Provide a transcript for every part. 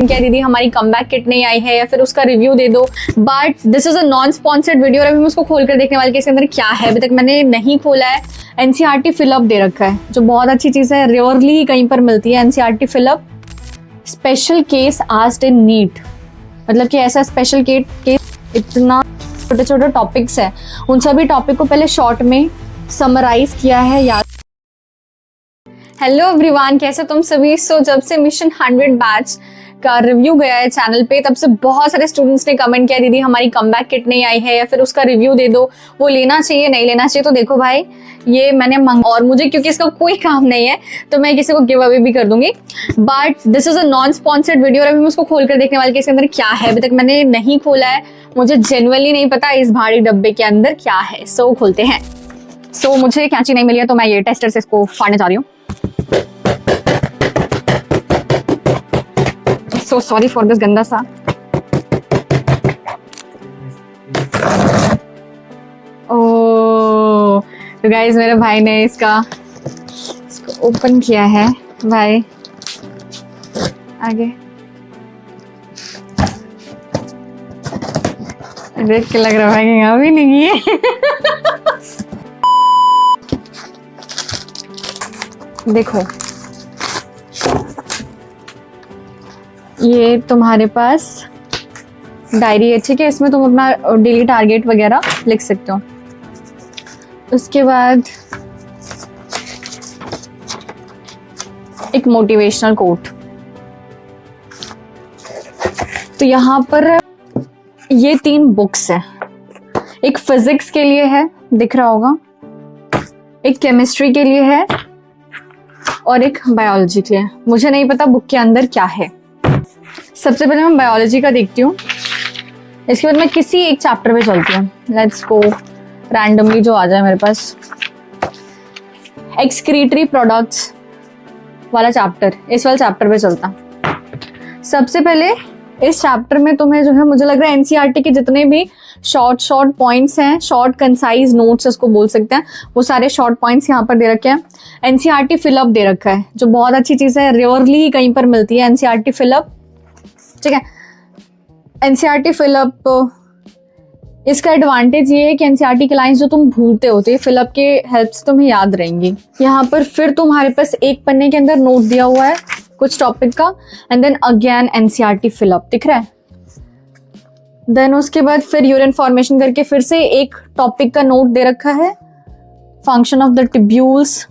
क्या दीदी हमारी कमबैक किट नहीं आई है या फिर उसका रिव्यू दे दो। But this is a non sponsored video और अभी मैं उसको खोल कर देखने वाली कि इसके अंदर क्या है। अभी तक मैंने नहीं खोला है। एनसीईआरटी फिलअप दे रखा है जो बहुत अच्छी चीज है, रेयरली ही कहीं पर मिलती है। NCERT fill up special case asked in NEET, मतलब कि ऐसा स्पेशल केस, इतना छोटे छोटे टॉपिक्स है, उन सभी टॉपिक को पहले शॉर्ट में समराइज किया है याद। हेलो एवरीवन, कैसे तुम सभी। जब से मिशन 100 बैच का रिव्यू गया है चैनल पे, तब से बहुत सारे स्टूडेंट्स ने कमेंट किया दीदी हमारी कमबैक किट नहीं आई है या फिर उसका रिव्यू दे दो, वो लेना चाहिए नहीं लेना चाहिए। तो देखो भाई, ये मैंने और मुझे क्योंकि इसका कोई काम नहीं है तो मैं किसी को गिव अवे भी कर दूंगी। But this is a non sponsored video और अभी मैं उसको खोल कर देखने वाली कि इसके अंदर क्या है। अभी तक मैंने नहीं खोला है, मुझे जेन्युइनली नहीं पता इस भारी डब्बे के अंदर क्या है। सो खोलते हैं। मुझे कैंची नहीं मिली है तो मैं ये टेस्टर से इसको फाड़ने जा रही हूँ। So sorry for this गंदा सा। ओह, तो गाइस मेरे भाई ने इसको ओपन किया है। भाई आगे देख के लग रहा है कि यहाँ भी नहीं है। देखो ये तुम्हारे पास डायरी है, ठीक है। इसमें तुम अपना डेली टारगेट वगैरह लिख सकते हो। उसके बाद एक मोटिवेशनल कोट। तो यहाँ पर ये 3 बुक्स है। एक फिजिक्स के लिए है, दिख रहा होगा, एक केमिस्ट्री के लिए है और एक बायोलॉजी के लिए। मुझे नहीं पता बुक के अंदर क्या है। सबसे पहले मैं बायोलॉजी का देखती हूँ, इसके बाद मैं किसी एक चैप्टर पे चलती हूँ। लेट्स गो रैंडमली जो आ जाए मेरे पास। एक्सक्रीटरी प्रोडक्ट्स वाला चैप्टर, इस वाले चैप्टर पे चलता। सबसे पहले इस चैप्टर में तुम्हें जो है, मुझे लग रहा है एनसीईआरटी के जितने भी शॉर्ट पॉइंट्स हैं, शॉर्ट कंसाइज नोट्स इसको बोल सकते हैं, वो सारे शॉर्ट पॉइंट्स यहाँ पर दे रखे हैं। एनसीईआरटी फिलअप दे रखा है जो बहुत अच्छी चीज है, रेयरली ही कहीं पर मिलती है एनसीईआरटी फिलअप, ठीक है। एनसीईआरटी फिलअप, इसका एडवांटेज ये है कि एनसीईआरटी की लाइंस जो तुम भूलते होते फिलअप के हेल्प से तुम्हें याद रहेंगी। यहाँ पर फिर तुम्हारे पास एक पन्ने के अंदर नोट दिया हुआ है कुछ टॉपिक का, and then again NCERT fill up दिख रहा है। देन उसके बाद फिर यूरिन फॉर्मेशन करके फिर से एक टॉपिक का नोट दे रखा है, function of the tubules.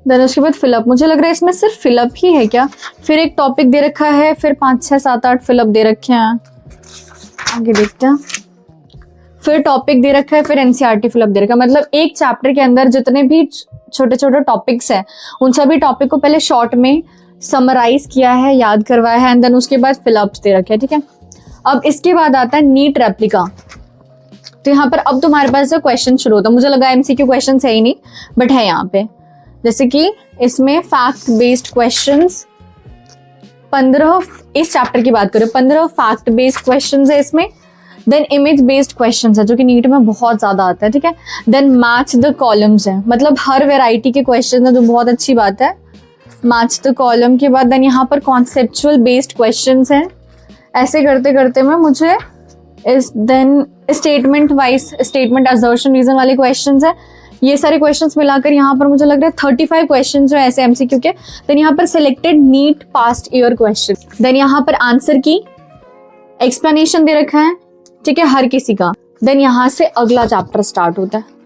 Then उसके बाद फिलअप, मुझे लग रहा है इसमें सिर्फ फिलअप ही है क्या। फिर एक टॉपिक दे रखा है, फिर 5, 6, 7, 8 फिलअप दे रखे हैं। आगे देखते हैं। फिर टॉपिक दे रखा है, फिर एनसीईआरटी फिलअप दे रखा है। मतलब एक चैप्टर के अंदर जितने भी छोटे छोटे टॉपिक्स हैं, उन सभी टॉपिक को पहले शॉर्ट में समराइज किया है, याद करवाया है, एंड देन उसके बाद फिलअप्स दे रखे हैं, ठीक है। अब इसके बाद आता है नीट रेप्लिका। तो यहाँ पर अब तुम्हारे पास क्वेश्चन शुरू होता है। मुझे लगा एमसीक्यू क्वेश्चन है ही नहीं, बट है यहाँ पे। जैसे कि इसमें फैक्ट बेस्ड क्वेश्चंस 15, इस चैप्टर की बात करें 15 फैक्ट बेस्ड क्वेश्चंस है इसमें। देन इमेज बेस्ड क्वेश्चंस है जो कि नीट में बहुत ज्यादा आता है, ठीक है। देन मैच द कॉलम्स है, मतलब हर वेराइटी के क्वेश्चन है, जो बहुत अच्छी बात है। मैच द कॉलम के बाद देन यहाँ पर कॉन्सेप्चुअल बेस्ड क्वेश्चंस हैं। ऐसे करते करते में मुझे इस then statement wise, statement assertion reason वाले क्वेश्चंस है। ये सारे क्वेश्चंस मिलाकर यहाँ पर मुझे लग रहा है 35 क्वेश्चन जो ऐसे एमसीक्यू के। देन यहाँ पर selected NEET past year question. Then यहाँ पर आंसर की एक्सप्लेनेशन दे रखा है, ठीक है, हर किसी का। देन यहाँ से अगला चैप्टर स्टार्ट होता है।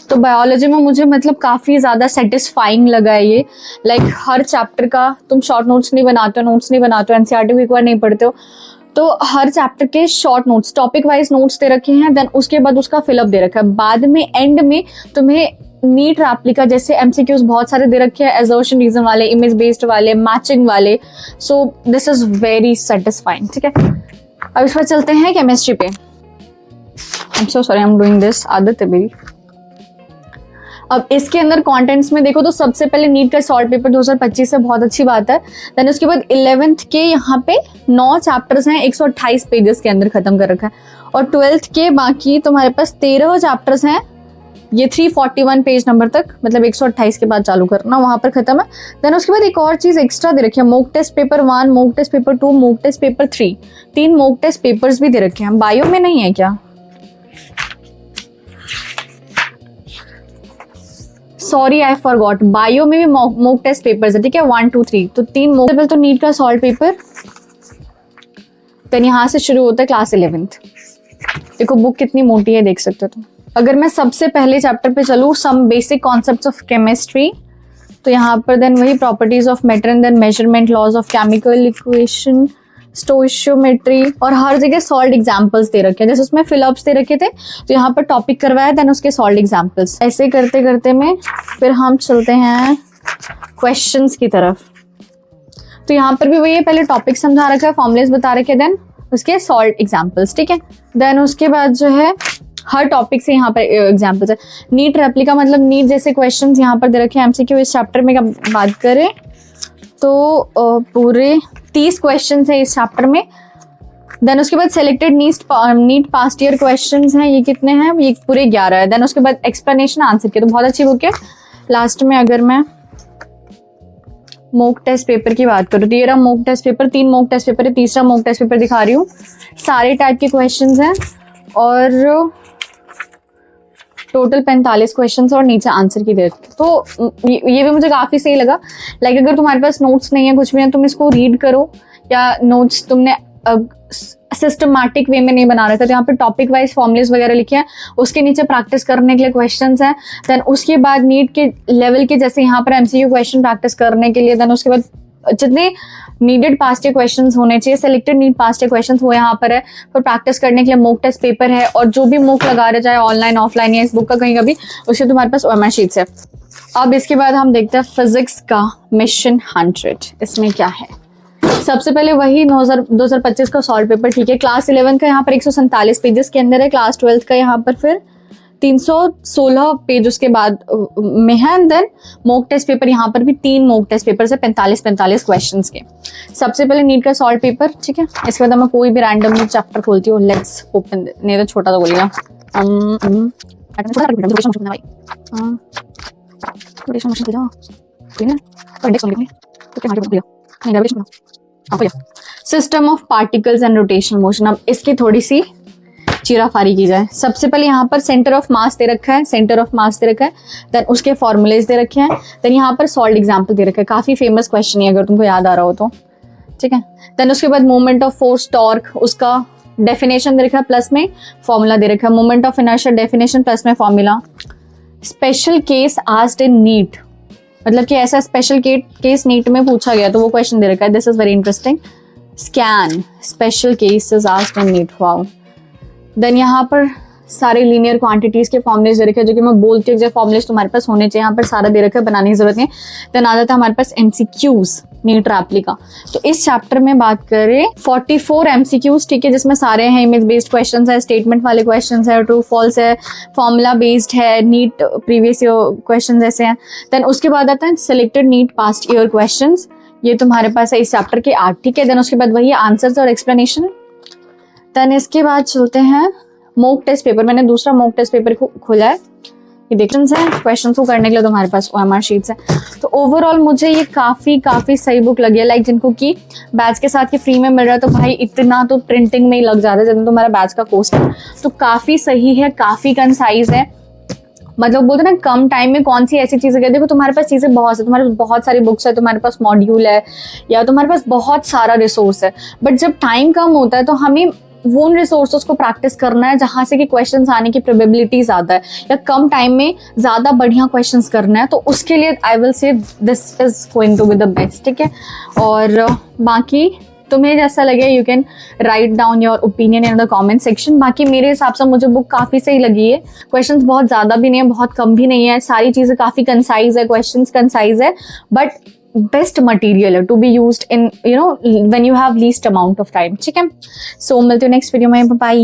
तो बायोलॉजी में मुझे मतलब काफी ज्यादा सेटिस्फाइंग लगा है ये। लाइक हर चैप्टर का तुम शॉर्ट नोट्स नहीं बनाते हो, एनसीईआरटी को एक बार नहीं पढ़ते हो, तो हर चैप्टर के short notes, topic wise notes दे रखे हैं। देन उसके बाद उसका फिलअप दे रखा है। बाद में एंड में तुम्हें नीट रेप्लिका जैसे एमसीक्यूज बहुत सारे दे रखे हैं, असर्शन रीजन वाले, इमेज बेस्ड वाले, मैचिंग वाले। So this is very satisfying, ठीक है। अब इस पर चलते हैं केमिस्ट्री पे। I am so sorry, I am doing this, आदत है मेरी। अब इसके अंदर कंटेंट्स में देखो तो सबसे पहले नीट का सॉल्ट पेपर 2025 है, बहुत अच्छी बात है। देन उसके बाद 11th के यहाँ पे 9 चैप्टर्स हैं, 128 पेजेस के अंदर खत्म कर रखा है। और 12th के बाकी तुम्हारे पास 13 चैप्टर्स हैं, ये 341 पेज नंबर तक, मतलब 128 के बाद चालू करना, वहां पर खत्म है। देन उसके बाद एक और चीज एक्स्ट्रा दे रखी है, mock test paper 1, mock test paper 2, mock test paper 3, 3 mock test papers भी दे रखे हैं। बायो में नहीं है क्या? सॉरी आई फॉरगॉट, बायो में भी मॉक टेस्ट पेपर्स है, ठीक है, 1, 2, 3, तो 3 मॉक पेपर। तो नीट का सॉल्व पेपर देन यहाँ से शुरू होता है क्लास 11th। देखो बुक कितनी मोटी है, देख सकते हो तुम। अगर मैं सबसे पहले चैप्टर पे चलूँ, some basic concepts of chemistry, तो यहाँ पर देन वही properties of matter and then measurement, laws of chemical equation, stoichiometry, और हर जगह सॉल्व एग्जांपल्स दे रखे हैं। जैसे उसमें फिलअप्स दे रखे थे, तो यहाँ पर टॉपिक करवाया, देन उसके सॉल्व एग्जांपल्स। ऐसे करते करते में फिर हम चलते हैं क्वेश्चंस की तरफ। तो यहाँ पर भी वही है, पहले टॉपिक समझा रखा है, फॉर्मुलेस बता रखे, देन उसके सॉल्व एग्जांपल्स, ठीक है। देन उसके बाद जो है हर टॉपिक से यहाँ पर एग्जांपल्स है। नीट रेप्लिका मतलब नीट जैसे क्वेश्चंस यहाँ पर दे रखे हैं एमसीक्यू। इस चैप्टर में बात करें तो पूरे 30 क्वेश्चन है इस चैप्टर में। देन उसके बाद selected NEET past year questions हैं, ये कितने हैं? ये पूरे 11 है। देन उसके बाद एक्सप्लेनेशन आंसर के, तो बहुत अच्छी बुक है। लास्ट में अगर मैं मॉक टेस्ट पेपर की बात करूँ तो ये रहा mock test paper, 3 mock test paper है, तीसरा मॉक टेस्ट पेपर दिखा रही हूँ। सारे टाइप के क्वेश्चंस हैं और टोटल 45 क्वेश्चंस और नीचे आंसर की देर। तो ये भी मुझे काफी सही लगा। लाइक अगर तुम्हारे पास नोट्स नहीं है, कुछ भी है, तुम इसको रीड करो, या नोट्स तुमने सिस्टमैटिक वे में नहीं बना रखा, तो यहाँ पे टॉपिक वाइज फॉर्मुलेस वगैरह लिखे हैं, उसके नीचे प्रैक्टिस करने के लिए क्वेश्चंस हैं। देन उसके बाद नीट के लेवल के जैसे यहाँ पर एमसीक्यू क्वेश्चन प्रैक्टिस करने के लिए, देन उसके बाद जितने नीडेड पास्ट ईयर क्वेश्चंस होने चाहिए, selected need past year questions वो यहाँ पर है। फिर प्रैक्टिस करने के लिए मॉक टेस्ट पेपर है, और जो भी मॉक लगा रहे, चाहे ऑनलाइन ऑफलाइन या इस बुक का कहीं का भी, उसके तुम्हारे पास OMR शीट्स है। अब इसके बाद हम देखते हैं फिजिक्स का मिशन 100। इसमें क्या है? सबसे पहले वही 2025 का सॉल्व पेपर, ठीक है। क्लास 11 का यहाँ पर 147 पेजेस के अंदर है, क्लास 12 का यहाँ पर फिर 316 पेज उसके बाद में है। देन मॉक टेस्ट पेपर यहाँ पर भी 3 मॉक टेस्ट पेपर है, 45 क्वेश्चंस के। सबसे पहले नीट का सॉल्व पेपर, ठीक है। इसके बाद मैं कोई भी रैंडमली चैप्टर खोलती हूँ, लेट्स ओपन, नहीं तो छोटा तो बोलिएगा। System of particles and rotational motion. अब इसकी थोड़ी सी चीराफारी की जाए। सबसे पहले यहाँ पर सेंटर ऑफ मास दे रखा है, देन उसके फॉर्मुलेज दे रखे हैं, देन यहाँ पर सॉल्व एग्जांपल दे रखा है। काफी फेमस क्वेश्चन है अगर तुमको याद आ रहा हो तो, ठीक है। देन उसके बाद मोमेंट ऑफ फोर्स टॉर्क, उसका डेफिनेशन दे रखा है, प्लस में फॉर्मूला दे रखा है। Moment of inertia definition plus में formula. Special case asked in NEET, मतलब कि ऐसा स्पेशल केस नीट में पूछा गया तो वो क्वेश्चन दे रखा है। This is very interesting. Scan special case is asked in NEET, wow. Then यहाँ पर सारे लीनियर क्वांटिटीज के फॉर्मुलेज दे रखे हैं, जो कि मैं बोलती हूँ जो फॉर्मुलेज तुम्हारे पास होने चाहिए, यहाँ पर सारा दे रखा है, बनाने की जरूरत नहीं। देन आ जाता है हमारे पास एमसीक्यूज नीट रेप्लिका। तो इस चैप्टर में बात करें 44 एमसीक्यूज, ठीक है, जिसमें सारे हैं इमेज बेस्ड क्वेश्चंस है, स्टेटमेंट वाले क्वेश्चंस है, ट्रू फॉल्स है, फॉर्मूला बेस्ड है, नीट प्रीवियस ईयर क्वेश्चंस ऐसे हैं। देन उसके बाद आता है selected NEET past year questions, ये तुम्हारे पास है इस चैप्टर के 8, ठीक है। देन उसके बाद वही आंसर्स और एक्सप्लेनेशन। देन इसके बाद चलते हैं मॉक टेस्ट पेपर। मैंने दूसरा मॉक टेस्ट पेपर खोला है, ये क्वेश्चंस हैं, क्वेश्चंस को करने के लिए तुम्हारे पास OMR शीट्स है। तो ओवरऑल मुझे ये काफी सही बुक लगी है। लाइक जिनको की बैच के साथ ये फ्री में मिल रहा है, तो भाई इतना तो प्रिंटिंग में ही लग जाता है जितना तुम्हारा बैच का कॉस्ट है। तो काफी सही है, काफी कंसाइज है, मतलब बोलते ना कम टाइम में कौन सी ऐसी चीजें। देखो तुम्हारे पास चीजें बहुत है, तुम्हारे पास बहुत सारी बुक्स है, तुम्हारे पास मॉड्यूल है, या तुम्हारे पास बहुत सारा रिसोर्स है, बट जब टाइम कम होता है तो हमें वो उन रिसोर्सेज को प्रैक्टिस करना है जहां से कि क्वेश्चंस आने की प्रोबेबिलिटी ज्यादा है, या कम टाइम में ज्यादा बढ़िया क्वेश्चंस करना है। तो उसके लिए I will say this is going to be the best, ठीक है। और बाकी तुम्हें जैसा लगे you can write down your opinion in the comment section. बाकी मेरे हिसाब से मुझे बुक काफी सही लगी है। क्वेश्चंस बहुत ज्यादा भी नहीं है, बहुत कम भी नहीं है, सारी चीजें काफी कंसाइज है, क्वेश्चंस कंसाइज है, बट बेस्ट मटेरियल है to be used in when you have least amount of time, ठीक है। सो मिलते हैं नेक्स्ट वीडियो में, बाय।